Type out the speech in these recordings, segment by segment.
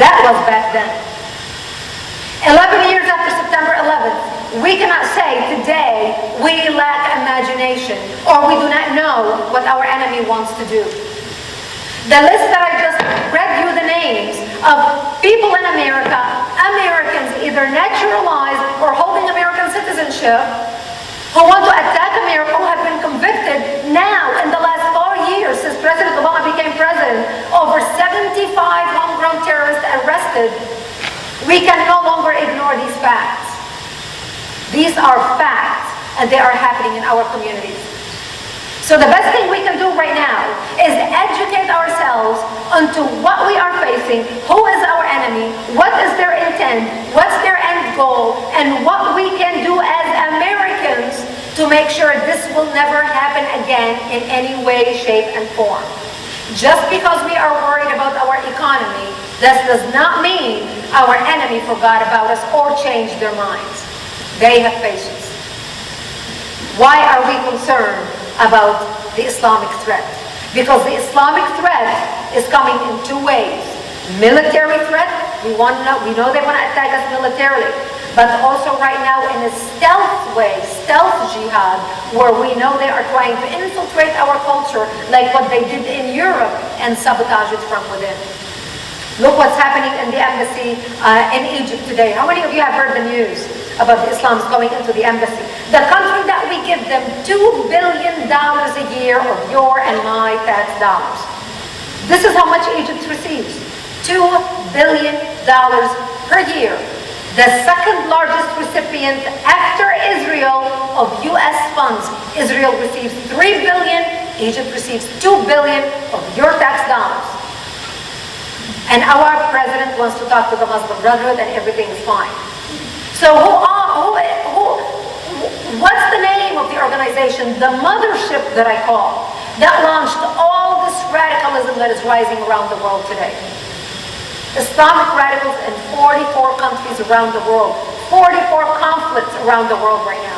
That was back then. 11 years after September 11th, we cannot say today we lack imagination or we do not know what our enemy wants to do. The list that I just read you the names of people in America, Americans either naturalized or holding American citizenship, who want to attack America, who have been convicted now in the last 4 years since President Obama became president, over 75 homegrown terrorists arrested. We can no longer ignore these facts. These are facts, and they are happening in our communities. So the best thing we can do right now is educate ourselves onto what we are facing, who is our enemy, what is their intent, what's their end goal, and what we can do as Americans to make sure this will never happen again in any way, shape, and form. Just because we are worried about our economy, this does not mean our enemy forgot about us or changed their minds. They have patience. Why are we concerned about the Islamic threat? Because the Islamic threat is coming in two ways. Military threat, we know they want to attack us militarily, but also right now in a stealth way, stealth jihad, where we know they are trying to infiltrate our culture like what they did in Europe and sabotage it from within. Look what's happening in the embassy in Egypt today. How many of you have heard the news about the Islams going into the embassy? The country that we give them $2 billion a year of your and my tax dollars. This is how much Egypt receives. $2 billion per year. The second largest recipient after Israel of US funds. Israel receives $3 billion, Egypt receives $2 billion of your tax dollars. And our president wants to talk to the Muslim Brotherhood and everything is fine. So what's the name of the organization, the mothership that I call, that launched all this radicalism that is rising around the world today? Islamic radicals in 44 countries around the world, 44 conflicts around the world right now.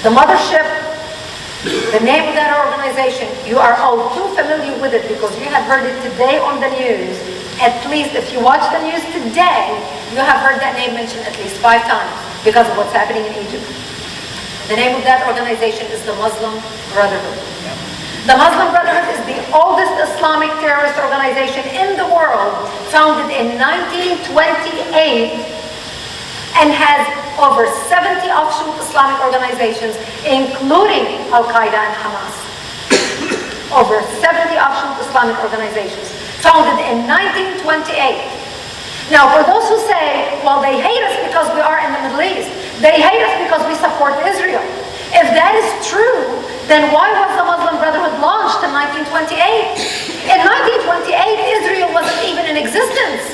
The mothership, the name of that organization, you are all too familiar with it because you have heard it today on the news. At least if you watch the news today, you have heard that name mentioned at least 5 times because of what's happening in Egypt. The name of that organization is the Muslim Brotherhood. The Muslim Brotherhood is the oldest Islamic terrorist organization in the world, founded in 1928, and has over 70 offshoot Islamic organizations, including Al-Qaeda and Hamas. Over 70 offshoot Islamic organizations, founded in 1928. Now, for those who say, well, they hate us because we are in the Middle East, they hate us because we support Israel. If that is true, then why was the Muslim Brotherhood launched in 1928? In 1928, Israel wasn't even in existence.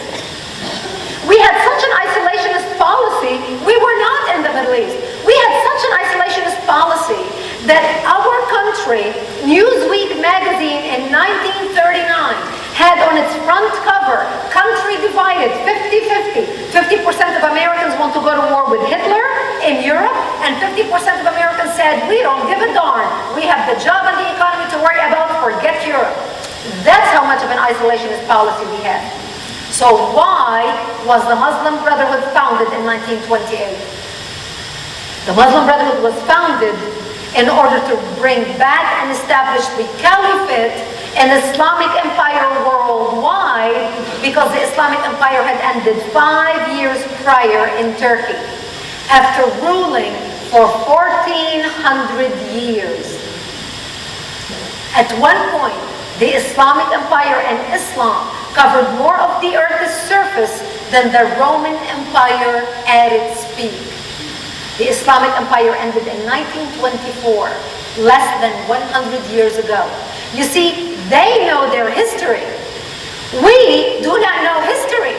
We had such an isolationist policy, we were not in the Middle East. We had such an isolationist policy that our country, Newsweek magazine in 1939, had on its front cover, country divided, 50-50. 50% of Americans want to go to war with Hitler in Europe, and 50% of Americans said, we don't give a darn. We have the job and the economy to worry about, forget Europe. That's how much of an isolationist policy we had. So why was the Muslim Brotherhood founded in 1928? The Muslim Brotherhood was founded in order to bring back and establish the caliphate and Islamic empire worldwide, because the Islamic empire had ended 5 years prior in Turkey after ruling for 1,400 years. At one point, the Islamic empire and Islam covered more of the earth's surface than the Roman Empire at its peak. The Islamic empire ended in 1924, less than 100 years ago. You see, they know their history. We do not know history.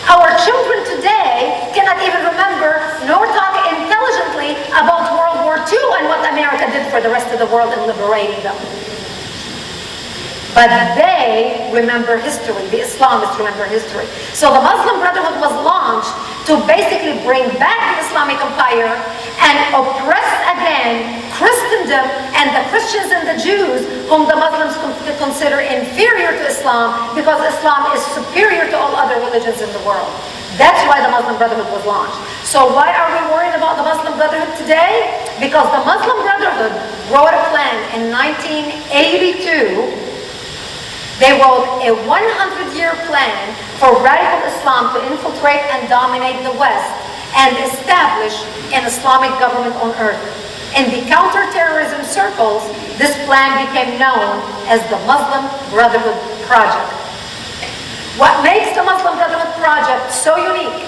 Our children today cannot even remember nor talk intelligently about World War II and what America did for the rest of the world in liberating them. But they remember history. The Islamists remember history. So the Muslim Brotherhood was launched to basically bring back the Islamic empire and oppress again, Christendom and the Christians and the Jews, whom the Muslims consider inferior to Islam because Islam is superior to all other religions in the world. That's why the Muslim Brotherhood was launched. So why are we worried about the Muslim Brotherhood today? Because the Muslim Brotherhood wrote a plan in 1982. They wrote a 100-year plan for radical Islam to infiltrate and dominate the West and establish an Islamic government on earth. In the counterterrorism circles, this plan became known as the Muslim Brotherhood Project. What makes the Muslim Brotherhood Project so unique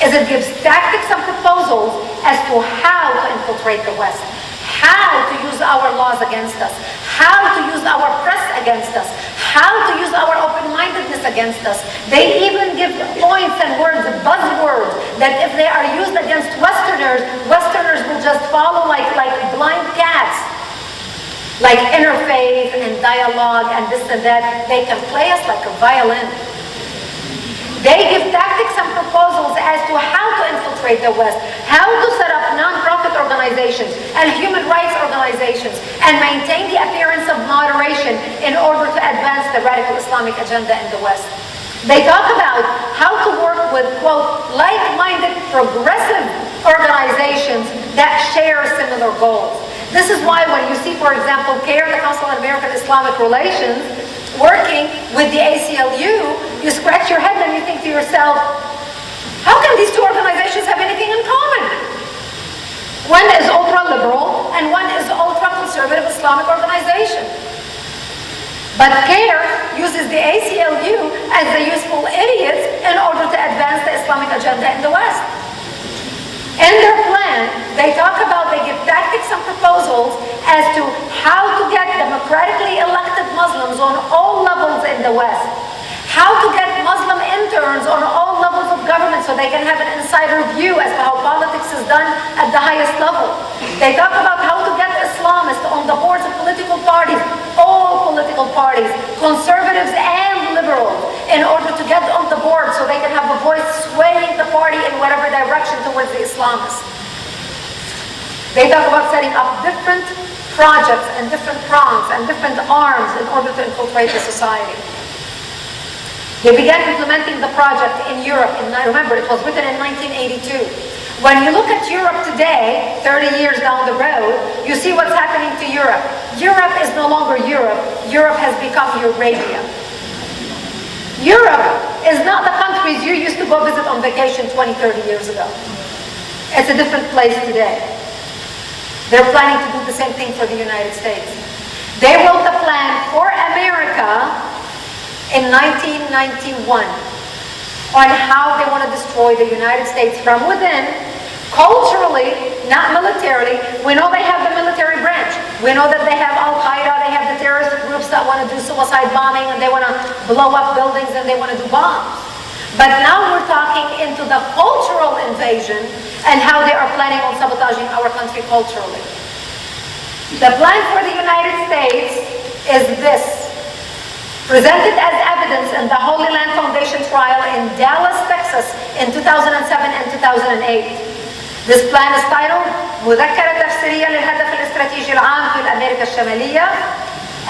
is it gives tactics and proposals as to how to infiltrate the West, how to use our laws against us, how to use our press against us, how to use our open-mindedness against us. They even give points and words, buzzwords, that if they are used against Westerners, Westerners will just follow like blind cats. Like interfaith and dialogue and this and that. They can play us like a violin. They give tactics and proposals as to how to infiltrate the West, how to set up non-profit organizations and human rights organizations and maintain the appearance of moderation in order to advance the radical Islamic agenda in the West. They talk about how to work with, quote, like-minded progressive organizations that share similar goals. This is why when you see, for example, CAIR, the Council on American Islamic Relations, working with the ACLU, you scratch your head and you think to yourself, how can these two organizations have anything in common? One is ultra-liberal and one is ultra-conservative Islamic organization. But CAIR uses the ACLU as the useful idiots in order to advance the Islamic agenda in the West. In their plan, they talk about, they give tactics and proposals as to how to get democratically elected Muslims on all levels in the West. How to get Muslim interns on all levels of government so they can have an insider view as to how politics is done at the highest level. They talk about how to get Islamists on the boards of political parties, all political parties, conservatives and liberals, in order to get on the board so they can have a voice swaying the party in whatever direction towards the Islamists. They talk about setting up different projects and different prongs and different arms in order to infiltrate the society. They began implementing the project in Europe. And I remember it was written in 1982. When you look at Europe today, 30 years down the road, you see what's happening to Europe. Europe is no longer Europe. Europe has become Eurabia. Europe is not the countries you used to go visit on vacation 20, 30 years ago. It's a different place today. They're planning to do the same thing for the United States. They wrote the plan for America in 1991 on how they want to destroy the United States from within, culturally, not militarily. We know they have the military branch. We know that they have Al-Qaeda, they have the terrorist groups that want to do suicide bombing and they want to blow up buildings and they want to do bombs. But now we're talking into the cultural invasion and how they are planning on sabotaging our country culturally. The plan for the United States is this. Presented as evidence in the Holy Land Foundation trial in Dallas, Texas in 2007 and 2008. This plan is titled مذكرة تفسيرية للهدف الاستراتيجي العام في الأمريكا الشمالية,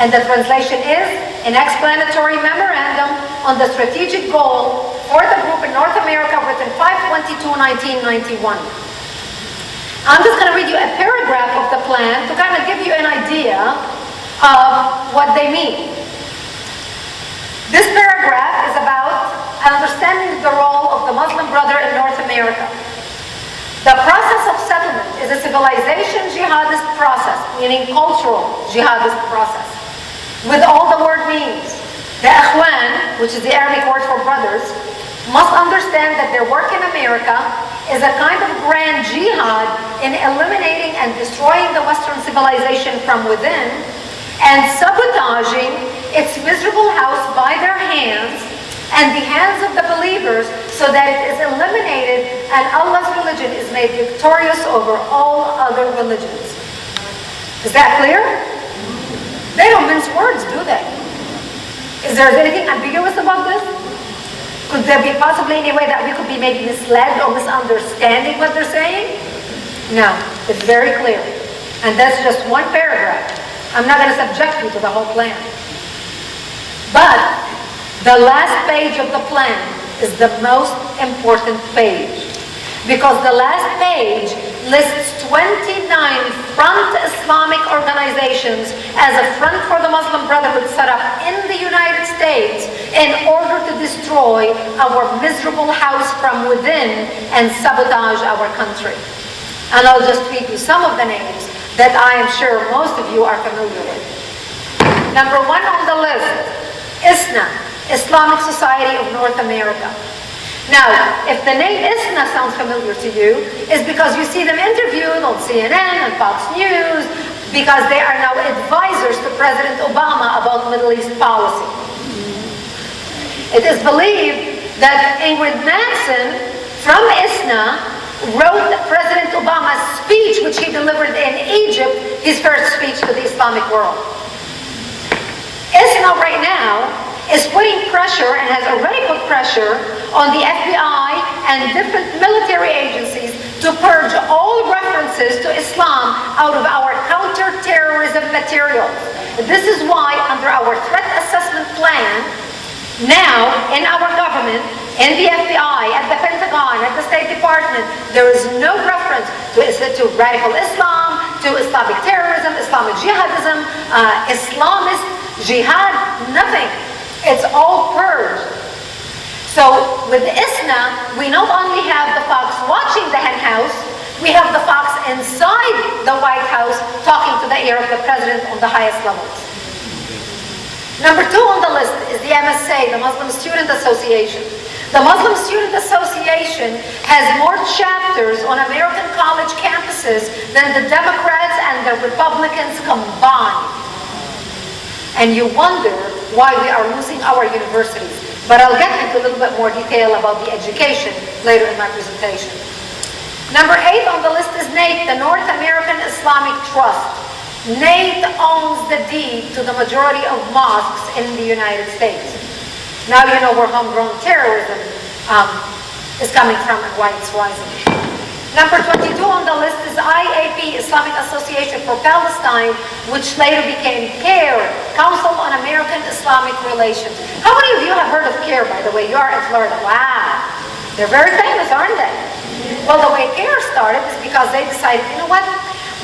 and the translation is an explanatory memorandum on the strategic goal for the group in North America written 5/22/1991. I'm just going to read you a paragraph of the plan to kind of give you an idea of what they mean. This paragraph is about understanding the role of the Muslim Brother in North America. The process of settlement is a civilization jihadist process, meaning cultural jihadist process, with all the word means. The Ikhwan, which is the Arabic word for brothers, must understand that their work in America is a kind of grand jihad in eliminating and destroying the Western civilization from within and sabotaging its miserable house by their hands and the hands of the believers so that it is eliminated and Allah's religion is made victorious over all other religions. Is that clear? They don't mince words, do they? Is there anything ambiguous about this? Could there be possibly any way that we could be maybe misled or misunderstanding what they're saying? No, it's very clear. And that's just one paragraph. I'm not going to subject you to the whole plan. But the last page of the plan is the most important page. Because the last page lists 29 front Islamic organizations as a front for the Muslim Brotherhood set up in the United States in order to destroy our miserable house from within and sabotage our country. And I'll just read you some of the names that I am sure most of you are familiar with. Number 1 on the list, ISNA, Islamic Society of North America. Now, if the name ISNA sounds familiar to you, it's because you see them interviewed on CNN and Fox News, because they are now advisors to President Obama about Middle East policy. It is believed that Ingrid Manson from ISNA wrote President Obama's speech, which he delivered in Egypt, his first speech to the Islamic world. ISNA right now is putting pressure, and has already put pressure, on the FBI and different military agencies to purge all references to Islam out of our counter-terrorism materials. This is why, under our threat assessment plan, now in our government, in the FBI, at the Pentagon, at the State Department, there is no reference to radical Islam, to Islamic terrorism, Islamic jihadism, Islamist jihad, nothing. It's all purged. So with ISNA, we not only have the fox watching the hen house, we have the fox inside the White House talking to the ear of the president on the highest levels. Number 2 on the list is the MSA, the Muslim Student Association. The Muslim Student Association has more chapters on American college campuses than the Democrats and the Republicans combined. And you wonder why we are losing our universities. But I'll get into a little bit more detail about the education later in my presentation. Number 8 on the list is NATE, the North American Islamic Trust. NATE owns the deed to the majority of mosques in the United States. Now you know where homegrown terrorism is coming from and why it's rising. Number 22 on the list is IAP, Islamic Association for Palestine, which later became CARE, Council on American Islamic Relations. How many of you have heard of CARE, by the way? You are in Florida. Wow. They're very famous, aren't they? Well, the way CARE started is because they decided, you know what?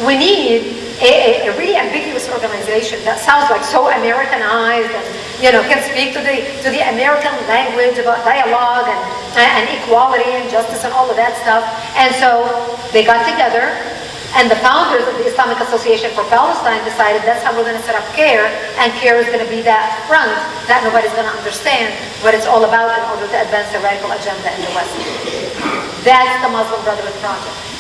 We need a really ambiguous organization that sounds like so Americanized and, you know, can speak to the American language about dialogue and equality and justice and all of that stuff. And so they got together, and the founders of the Islamic Association for Palestine decided that's how we're going to set up CARE, and CARE is going to be that front that nobody's going to understand what it's all about in order to advance the radical agenda in the West. That's the Muslim Brotherhood Project.